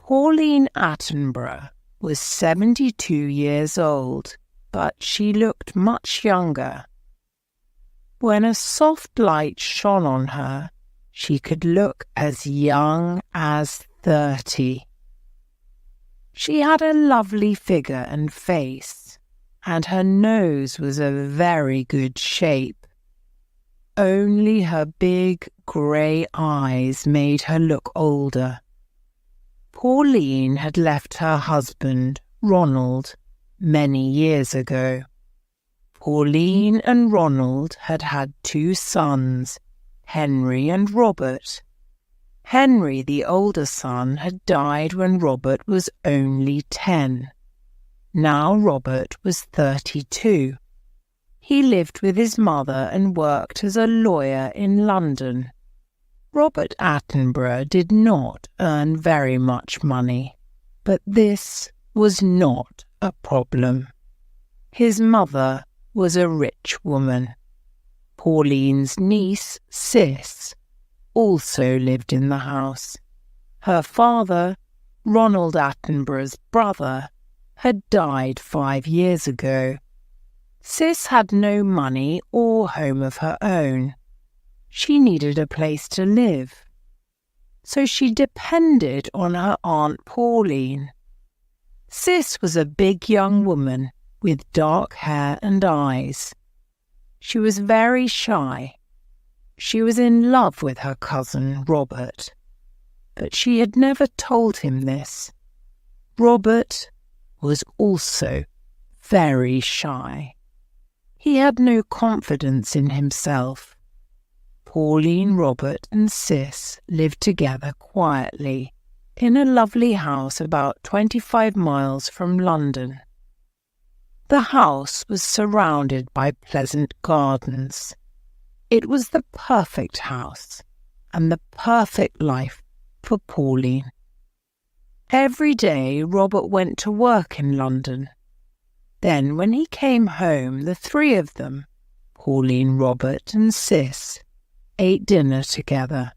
Pauline Attenborough was 72 years old, but she looked much younger. When a soft light shone on her, she could look as young as 30. She had a lovely figure and face, and her nose was a very good shape. Only her big grey eyes made her look older. Pauline had left her husband, Ronald, many years ago. Pauline and Ronald had had 2 sons, Henry and Robert. Henry, the older son, had died when Robert was only 10. Now Robert was 32. He lived with his mother and worked as a lawyer in London. Robert Attenborough did not earn very much money, but this was not a problem. His mother was a rich woman. Pauline's niece, Cis, also lived in the house. Her father, Ronald Attenborough's brother, had died 5 years ago. Cis had no money or home of her own. She needed a place to live, so she depended on her Aunt Pauline. Cis was a big young woman with dark hair and eyes. She was very shy. She was in love with her cousin Robert, but she had never told him this. Robert was also very shy. He had no confidence in himself. Pauline, Robert and Cis lived together quietly in a lovely house about 25 miles from London. The house was surrounded by pleasant gardens. It was the perfect house and the perfect life for Pauline. Every day Robert went to work in London. Then when he came home, the 3 of them, Pauline, Robert and Cis, ate dinner together.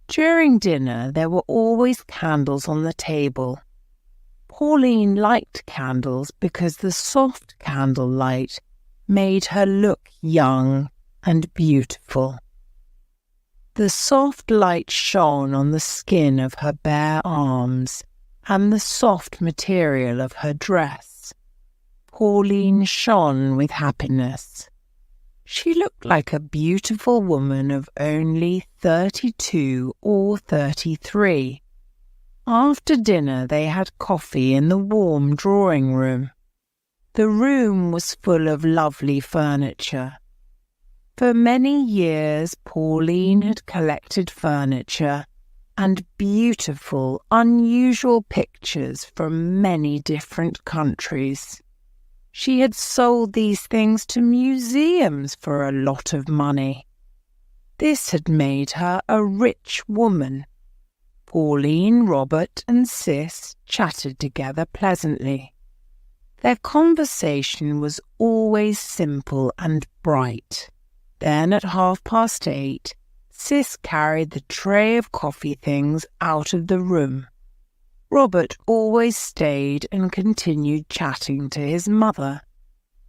During dinner there were always candles on the table. Pauline liked candles because the soft candlelight made her look young and beautiful. The soft light shone on the skin of her bare arms and the soft material of her dress. Pauline shone with happiness. She looked like a beautiful woman of only 32 or 33. After dinner they had coffee in the warm drawing room. The room was full of lovely furniture. For many years Pauline had collected furniture and beautiful, unusual pictures from many different countries. She had sold these things to museums for a lot of money. This had made her a rich woman. Pauline, Robert and Cis chatted together pleasantly. Their conversation was always simple and bright. Then at 8:30, Cis carried the tray of coffee things out of the room. Robert always stayed and continued chatting to his mother.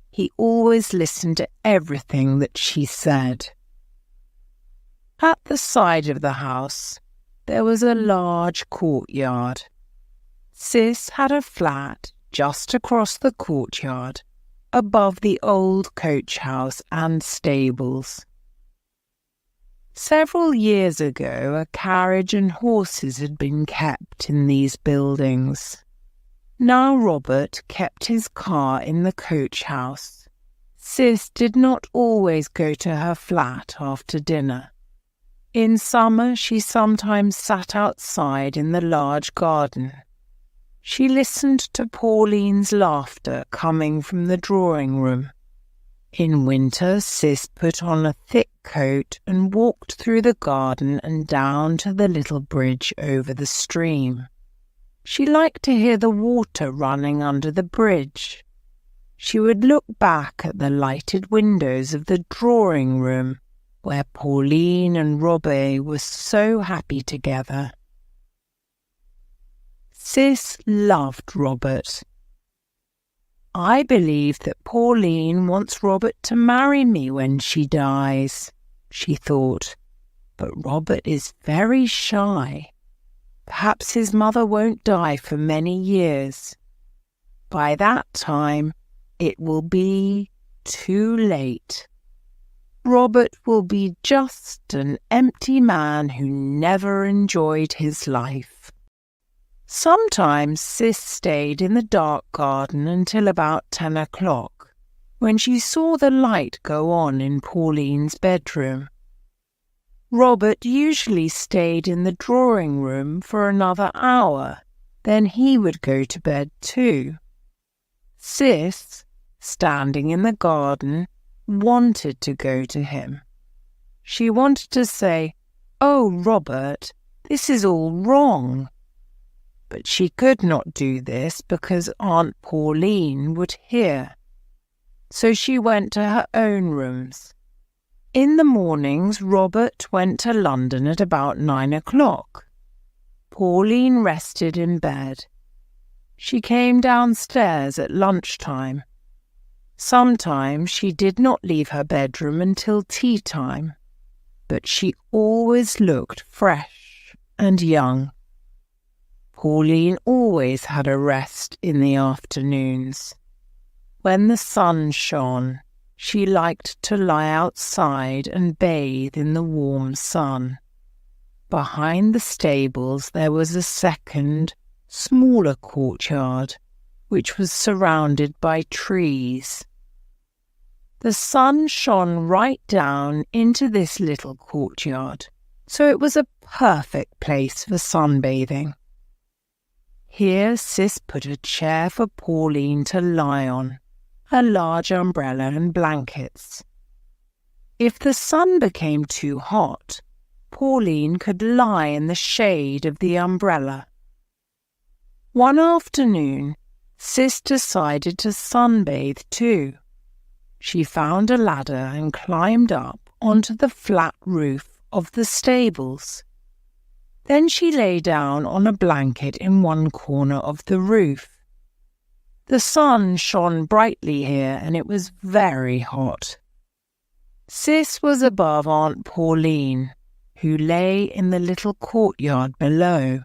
He always listened to everything that she said. At the side of the house, there was a large courtyard. Cis had a flat just across the courtyard, above the old coach house and stables. Several years ago, a carriage and horses had been kept in these buildings. Now Robert kept his car in the coach house. Cis did not always go to her flat after dinner. In summer, she sometimes sat outside in the large garden. She listened to Pauline's laughter coming from the drawing room. In winter, Cis put on a thick coat and walked through the garden and down to the little bridge over the stream. She liked to hear the water running under the bridge. She would look back at the lighted windows of the drawing room where Pauline and Robert were so happy together. Sis loved Robert. "I believe that Pauline wants Robert to marry me when she dies," she thought. "But Robert is very shy. Perhaps his mother won't die for many years. By that time, it will be too late. Robert will be just an empty man who never enjoyed his life." Sometimes Sis stayed in the dark garden until about 10 o'clock, when she saw the light go on in Pauline's bedroom. Robert usually stayed in the drawing room for another hour, then he would go to bed too. Sis, standing in the garden, wanted to go to him. She wanted to say, "Oh, Robert, this is all wrong." But she could not do this because Aunt Pauline would hear. So she went to her own rooms. In the mornings, Robert went to London at about 9 o'clock. Pauline rested in bed. She came downstairs at lunchtime. Sometimes she did not leave her bedroom until tea time, but she always looked fresh and young. Pauline always had a rest in the afternoons. When the sun shone, she liked to lie outside and bathe in the warm sun. Behind the stables there was a second, smaller courtyard, which was surrounded by trees. The sun shone right down into this little courtyard, so it was a perfect place for sunbathing. Here Sis put a chair for Pauline to lie on, a large umbrella and blankets. If the sun became too hot, Pauline could lie in the shade of the umbrella. One afternoon, Sis decided to sunbathe too. She found a ladder and climbed up onto the flat roof of the stables. Then she lay down on a blanket in one corner of the roof. The sun shone brightly here and it was very hot. Sis was above Aunt Pauline, who lay in the little courtyard below.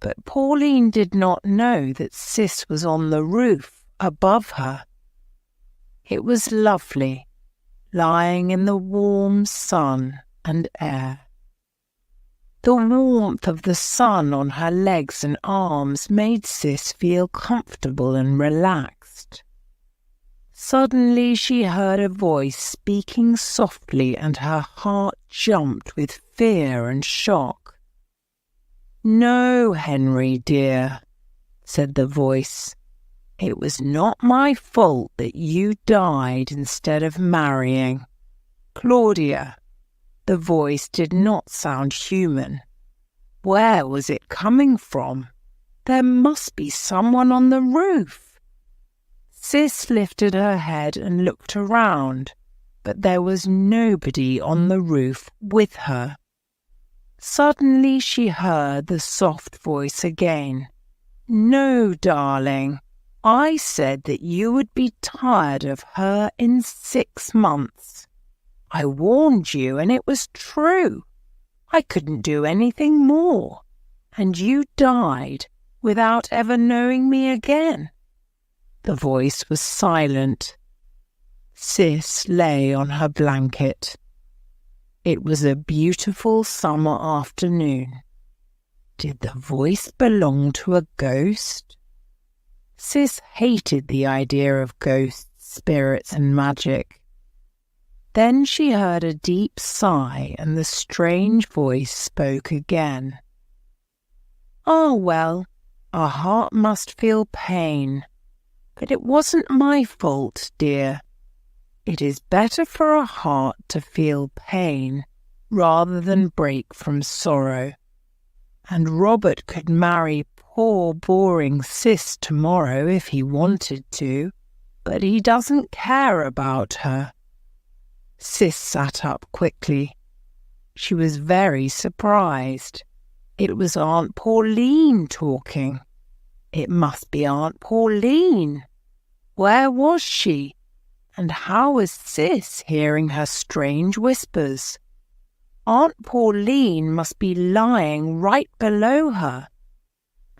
But Pauline did not know that Sis was on the roof above her. It was lovely, lying in the warm sun and air. The warmth of the sun on her legs and arms made Sis feel comfortable and relaxed. Suddenly she heard a voice speaking softly and her heart jumped with fear and shock. "No, Henry, dear," said the voice. "It was not my fault that you died instead of marrying. Claudia." The voice did not sound human. Where was it coming from? There must be someone on the roof. Sis lifted her head and looked around, but there was nobody on the roof with her. Suddenly she heard the soft voice again. "No, darling, I said that you would be tired of her in 6 months. I warned you, and it was true. I couldn't do anything more, and you died without ever knowing me again." The voice was silent. Sis lay on her blanket. It was a beautiful summer afternoon. Did the voice belong to a ghost? Sis hated the idea of ghosts, spirits, and magic. Then she heard a deep sigh and the strange voice spoke again. "Ah, well, a heart must feel pain. But it wasn't my fault, dear. It is better for a heart to feel pain rather than break from sorrow. And Robert could marry poor, boring Sis tomorrow if he wanted to, but he doesn't care about her." Sis sat up quickly. She was very surprised. It was Aunt Pauline talking. It must be Aunt Pauline. Where was she? And how was Sis hearing her strange whispers? Aunt Pauline must be lying right below her,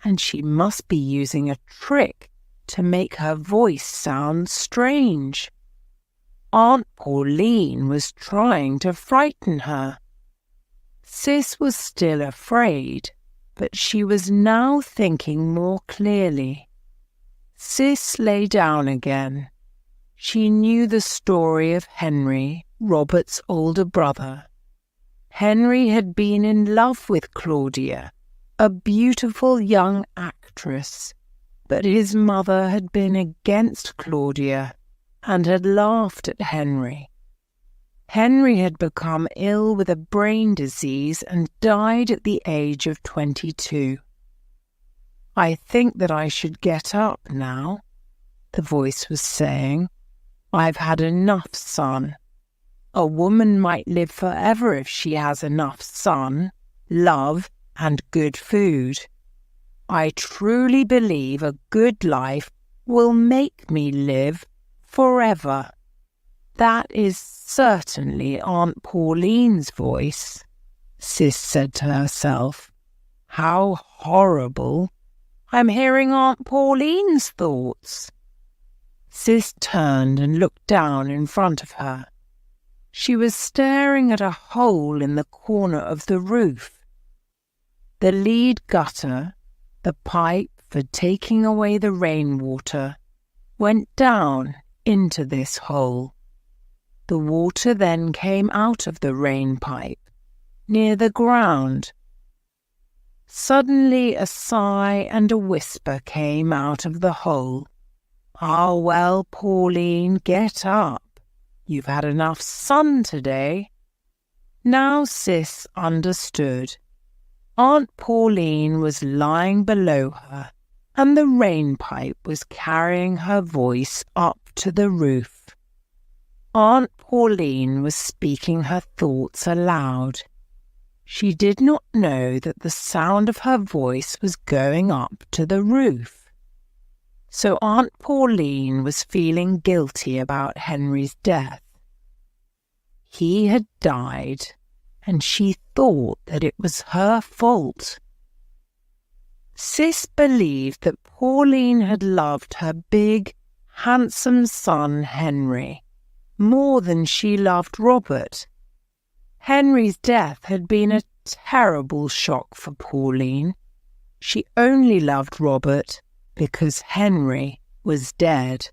and she must be using a trick to make her voice sound strange. Aunt Pauline was trying to frighten her. Sis was still afraid, but she was now thinking more clearly. Sis lay down again. She knew the story of Henry, Robert's older brother. Henry had been in love with Claudia, a beautiful young actress, but his mother had been against Claudia and had laughed at Henry. Henry had become ill with a brain disease and died at the age of 22. "I think that I should get up now," the voice was saying. "I've had enough sun. A woman might live forever if she has enough sun, love, and good food. I truly believe a good life will make me live forever." "That is certainly Aunt Pauline's voice," Sis said to herself. "How horrible! I'm hearing Aunt Pauline's thoughts." Sis turned and looked down in front of her. She was staring at a hole in the corner of the roof. The lead gutter, the pipe for taking away the rainwater, went down into this hole. The water then came out of the rain pipe, near the ground. Suddenly a sigh and a whisper came out of the hole. "Ah, well, Pauline, get up. You've had enough sun today." Now Sis understood. Aunt Pauline was lying below her, and the rain pipe was carrying her voice up to the roof. Aunt Pauline was speaking her thoughts aloud. She did not know that the sound of her voice was going up to the roof. So Aunt Pauline was feeling guilty about Henry's death. He had died, and she thought that it was her fault. Sis believed that Pauline had loved her big, handsome son Henry more than she loved Robert. Henry's death had been a terrible shock for Pauline. She only loved Robert because Henry was dead.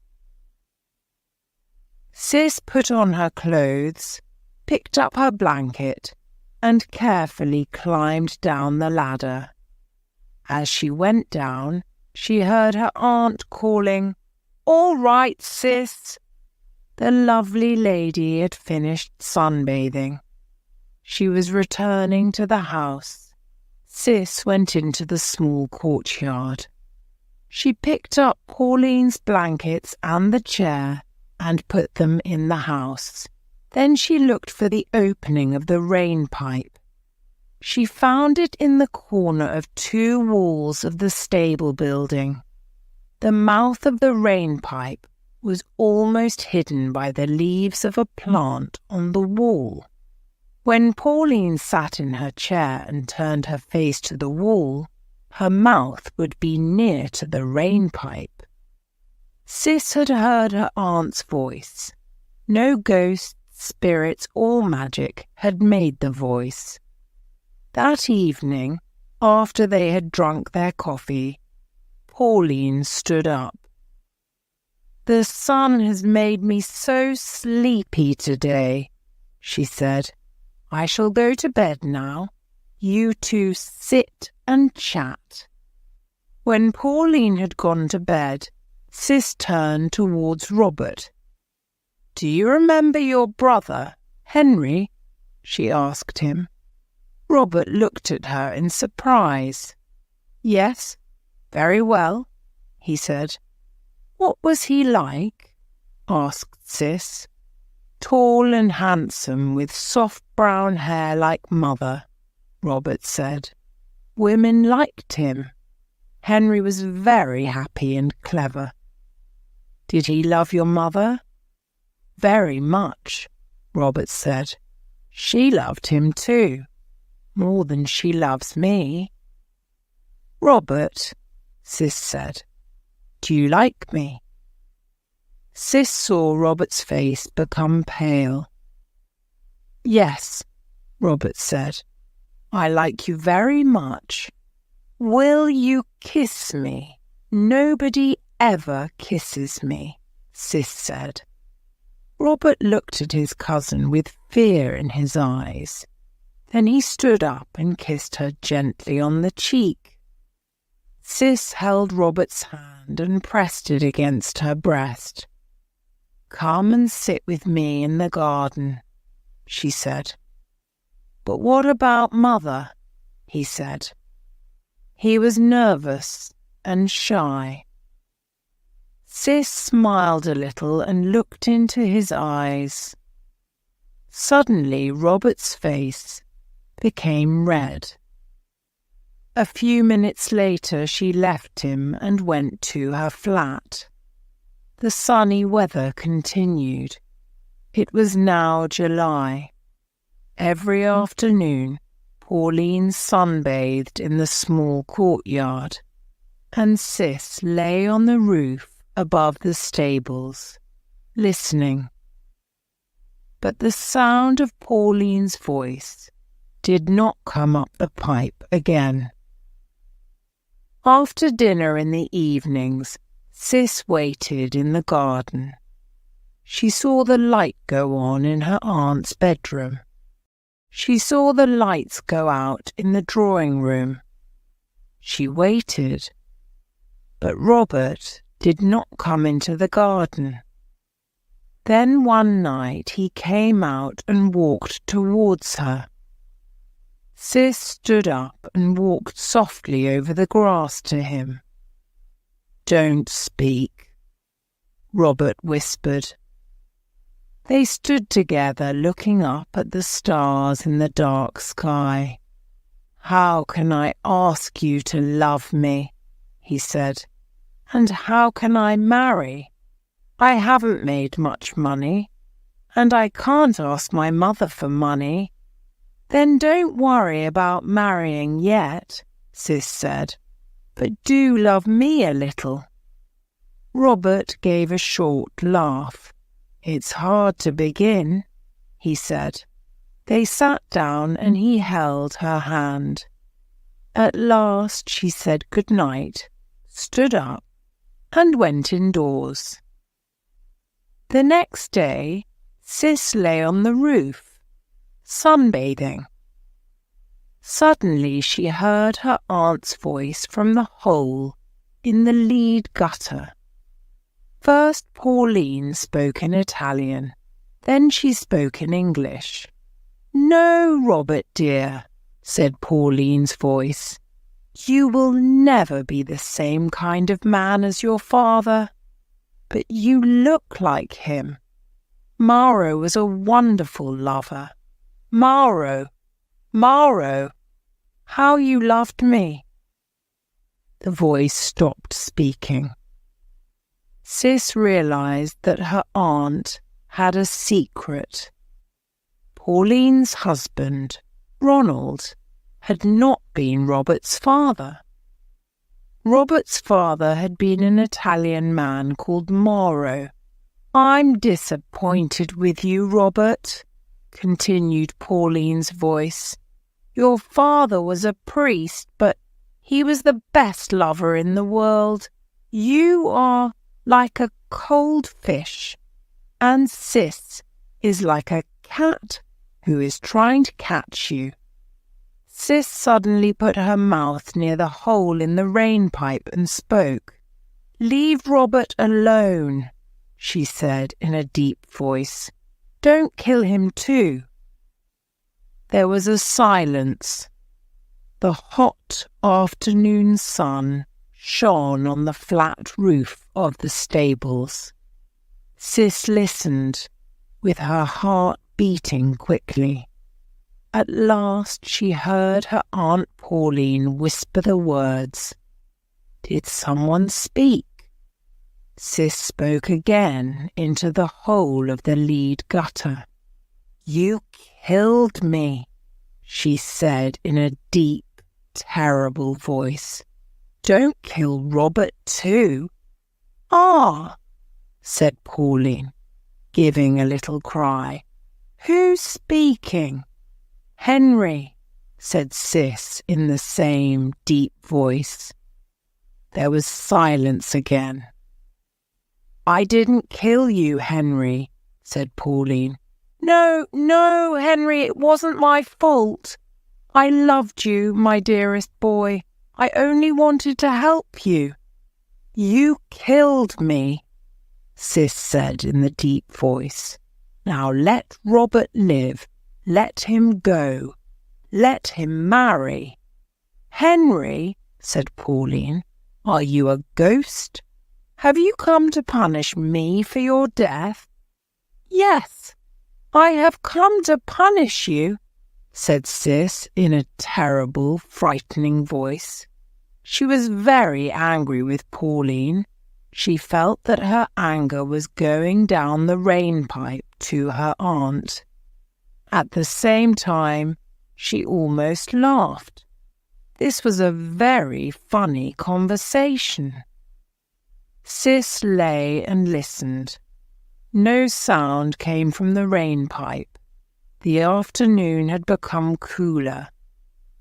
Sis put on her clothes, picked up her blanket, and carefully climbed down the ladder. As she went down, she heard her aunt calling, "All right, Sis." The lovely lady had finished sunbathing. She was returning to the house. Sis went into the small courtyard. She picked up Pauline's blankets and the chair and put them in the house. Then she looked for the opening of the rain pipe. She found it in the corner of two walls of the stable building. The mouth of the rain pipe was almost hidden by the leaves of a plant on the wall. When Pauline sat in her chair and turned her face to the wall, her mouth would be near to the rain pipe. Sis had heard her aunt's voice. No ghosts, spirits, or magic had made the voice. That evening, after they had drunk their coffee, Pauline stood up. "The sun has made me so sleepy today," she said. "I shall go to bed now. You two sit and chat." When Pauline had gone to bed, Sis turned towards Robert. "Do you remember your brother, Henry?" she asked him. Robert looked at her in surprise. "Yes, very well," he said. "What was he like?" asked Sis. "Tall and handsome, with soft brown hair like mother," Robert said. Women liked him. Henry was very happy and clever. Did he love your mother? Very much, Robert said. She loved him too, more than she loves me. Robert, Sis said, do you like me? Sis saw Robert's face become pale. Yes, Robert said, I like you very much. Will you kiss me? Nobody ever kisses me, Sis said. Robert looked at his cousin with fear in his eyes. Then he stood up and kissed her gently on the cheek. Sis held Robert's hand and pressed it against her breast. Come and sit with me in the garden, she said. But what about Mother? He said. He was nervous and shy. Sis smiled a little and looked into his eyes. Suddenly Robert's face became red. A few minutes later she left him and went to her flat. The sunny weather continued. It was now July. Every afternoon Pauline sunbathed in the small courtyard, and Sis lay on the roof above the stables, listening. But the sound of Pauline's voice did not come up the pipe again. After dinner in the evenings, Sis waited in the garden. She saw the light go on in her aunt's bedroom. She saw the lights go out in the drawing room. She waited, but Robert did not come into the garden. Then one night he came out and walked towards her. Sis stood up and walked softly over the grass to him. Don't speak, Robert whispered. They stood together looking up at the stars in the dark sky. How can I ask you to love me? He said. And how can I marry? I haven't made much money, and I can't ask my mother for money. Then don't worry about marrying yet, Sis said, but do love me a little. Robert gave a short laugh. It's hard to begin, he said. They sat down and he held her hand. At last she said good night, stood up, and went indoors. The next day, Sis lay on the roof, sunbathing. Suddenly she heard her aunt's voice from the hole in the lead gutter. First Pauline spoke in Italian, then she spoke in English. No, Robert dear, said Pauline's voice. You will never be the same kind of man as your father, but you look like him. Mauro was a wonderful lover. Mauro, how you loved me. The voice stopped speaking. Sis realized that her aunt had a secret. Pauline's husband, Ronald, had not been Robert's father. Robert's father had been an Italian man called Mauro. I'm disappointed with you, Robert, continued Pauline's voice. Your father was a priest, but he was the best lover in the world. You are like a cold fish, and Sis is like a cat who is trying to catch you. Sis suddenly put her mouth near the hole in the rain pipe and spoke. Leave Robert alone, she said in a deep voice. Don't kill him too. There was a silence. The hot afternoon sun shone on the flat roof of the stables. Sis listened, with her heart beating quickly. At last she heard her Aunt Pauline whisper the words, "Did someone speak?" Sis spoke again into the hole of the lead gutter. "You killed me," she said in a deep, terrible voice. "Don't kill Robert too." "Ah," said Pauline, giving a little cry. "Who's speaking?" "Henry," said Sis in the same deep voice. There was silence again. "I didn't kill you, Henry," said Pauline. No, Henry, it wasn't my fault. I loved you, my dearest boy. I only wanted to help you." "You killed me," Sis said in the deep voice. "Now let Robert live. Let him go. Let him marry." "Henry," said Pauline, "are you a ghost? Have you come to punish me for your death?" "Yes, I have come to punish you," said Sis in a terrible, frightening voice. She was very angry with Pauline. She felt that her anger was going down the rain pipe to her aunt. At the same time, she almost laughed. This was a very funny conversation. Sis lay and listened. No sound came from the rain pipe. The afternoon had become cooler.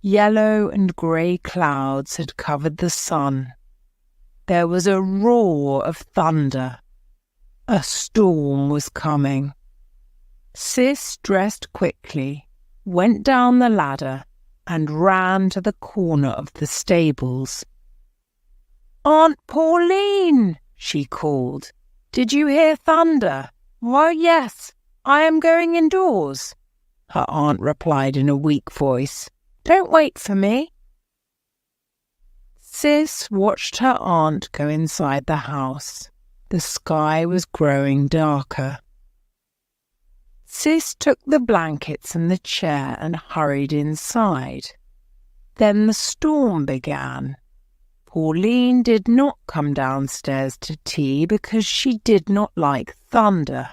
Yellow and grey clouds had covered the sun. There was a roar of thunder. A storm was coming. Sis dressed quickly, went down the ladder, and ran to the corner of the stables. "Aunt Pauline," she called, "did you hear thunder?" "Why, yes, I am going indoors," her aunt replied in a weak voice. "Don't wait for me." Sis watched her aunt go inside the house. The sky was growing darker. Sis took the blankets and the chair and hurried inside. Then the storm began. Pauline did not come downstairs to tea because she did not like thunder.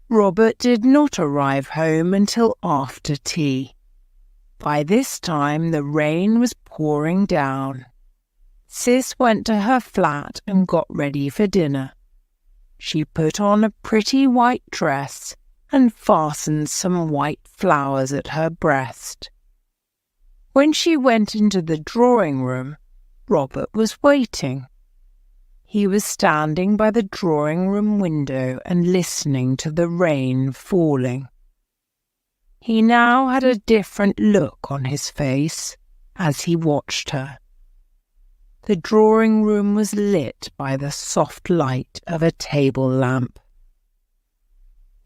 Robert did not arrive home until after tea. By this time the rain was pouring down. Sis went to her flat and got ready for dinner. She put on a pretty white dress and fastened some white flowers at her breast. When she went into the drawing room, Robert was waiting. He was standing by the drawing room window and listening to the rain falling. He now had a different look on his face as he watched her. The drawing room was lit by the soft light of a table lamp.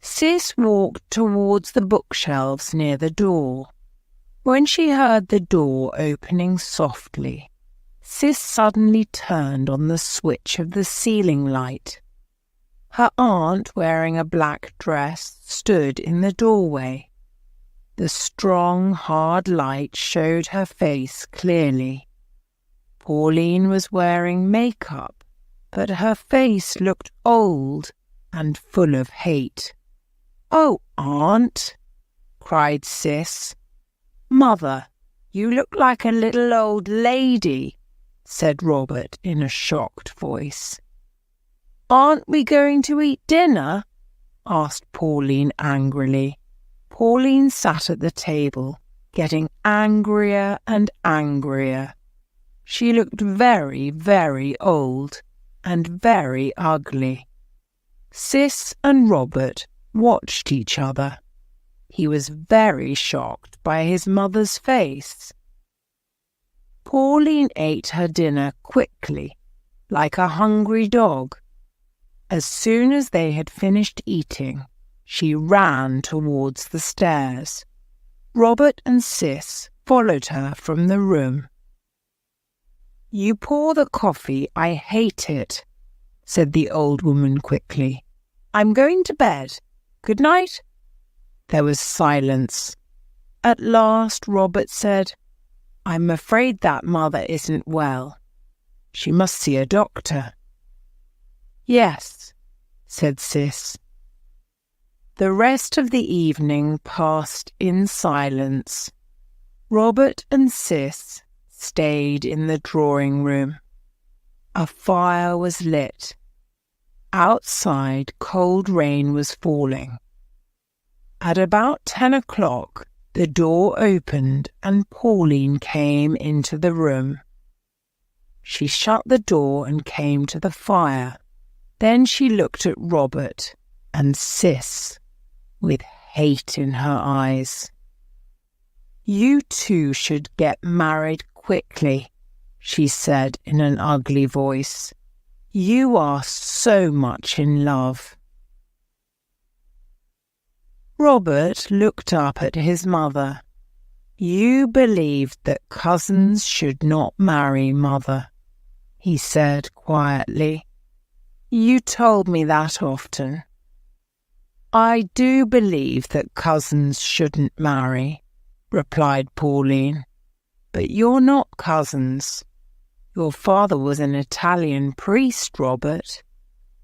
Sis walked towards the bookshelves near the door. When she heard the door opening softly, Sis suddenly turned on the switch of the ceiling light. Her aunt, wearing a black dress, stood in the doorway. The strong, hard light showed her face clearly. Pauline was wearing makeup, but her face looked old and full of hate. "Oh, Aunt!" cried Sis. "Mother, you look like a little old lady," said Robert in a shocked voice. "Aren't we going to eat dinner?" asked Pauline angrily. Pauline sat at the table, getting angrier and angrier. She looked very, very old and very ugly. Sis and Robert watched each other. He was very shocked by his mother's face. Pauline ate her dinner quickly, like a hungry dog. As soon as they had finished eating, she ran towards the stairs. Robert and Sis followed her from the room. "You pour the coffee, I hate it," said the old woman quickly. "I'm going to bed. Good night." There was silence. At last Robert said, "I'm afraid that mother isn't well. She must see a doctor." "Yes," said Cis. The rest of the evening passed in silence. Robert and Cis stayed in the drawing room. A fire was lit. Outside, cold rain was falling. At about 10 o'clock, the door opened and Pauline came into the room. She shut the door and came to the fire. Then she looked at Robert and Cis with hate in her eyes. "You two should get married quickly," she said in an ugly voice. "You are so much in love." Robert looked up at his mother. "You believed that cousins should not marry, Mother," he said quietly. "You told me that often." "I do believe that cousins shouldn't marry," replied Pauline. "But you're not cousins. Your father was an Italian priest, Robert.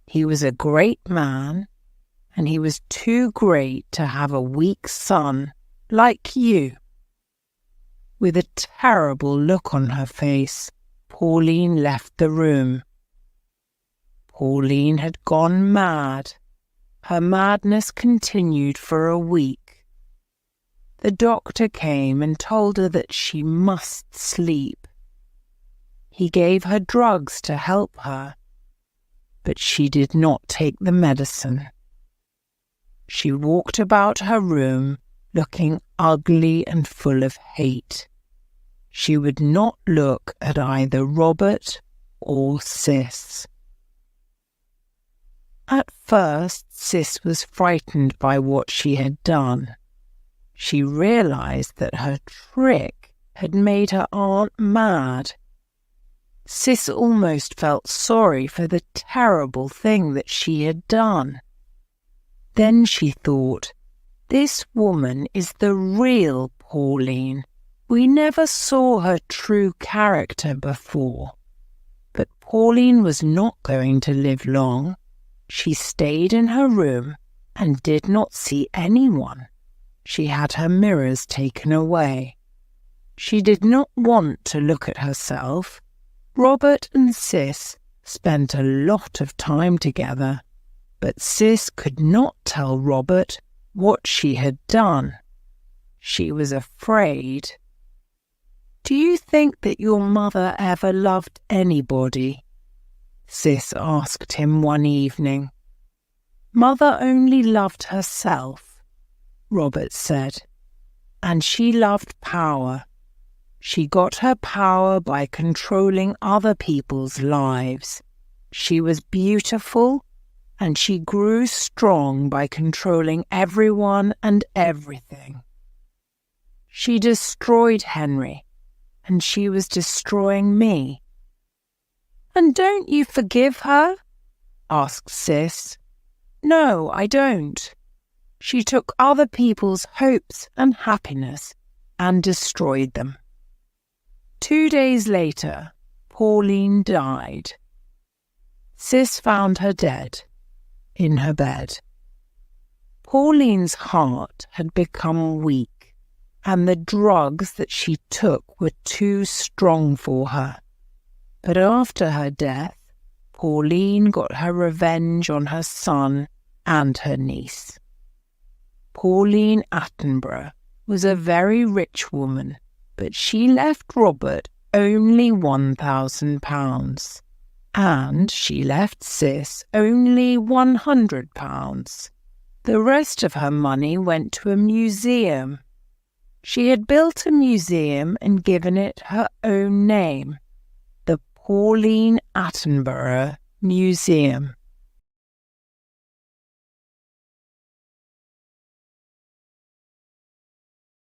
He was a great man, and he was too great to have a weak son like you." With a terrible look on her face, Pauline left the room. Pauline had gone mad. Her madness continued for a week. The doctor came and told her that she must sleep. He gave her drugs to help her, but she did not take the medicine. She walked about her room looking ugly and full of hate. She would not look at either Robert or Cis. At first, Cis was frightened by what she had done. She realized that her trick had made her aunt mad. Cis almost felt sorry for the terrible thing that she had done. Then she thought, "This woman is the real Pauline. We never saw her true character before." But Pauline was not going to live long. She stayed in her room and did not see anyone. She had her mirrors taken away. She did not want to look at herself. Robert and Cis spent a lot of time together, but Cis could not tell Robert what she had done. She was afraid. "Do you think that your mother ever loved anybody?" Cis asked him one evening. "Mother only loved herself," Robert said, "and she loved power. She got her power by controlling other people's lives. She was beautiful, and she grew strong by controlling everyone and everything. She destroyed Henry, and she was destroying me." "And don't you forgive her?" asked Cis. "No, I don't. She took other people's hopes and happiness and destroyed them." 2 days later, Pauline died. Cis found her dead in her bed. Pauline's heart had become weak, and the drugs that she took were too strong for her. But after her death, Pauline got her revenge on her son and her niece. Pauline Attenborough was a very rich woman, but she left Robert only £1,000, and she left Cis only £100. The rest of her money went to a museum. She had built a museum and given it her own name, the Pauline Attenborough Museum.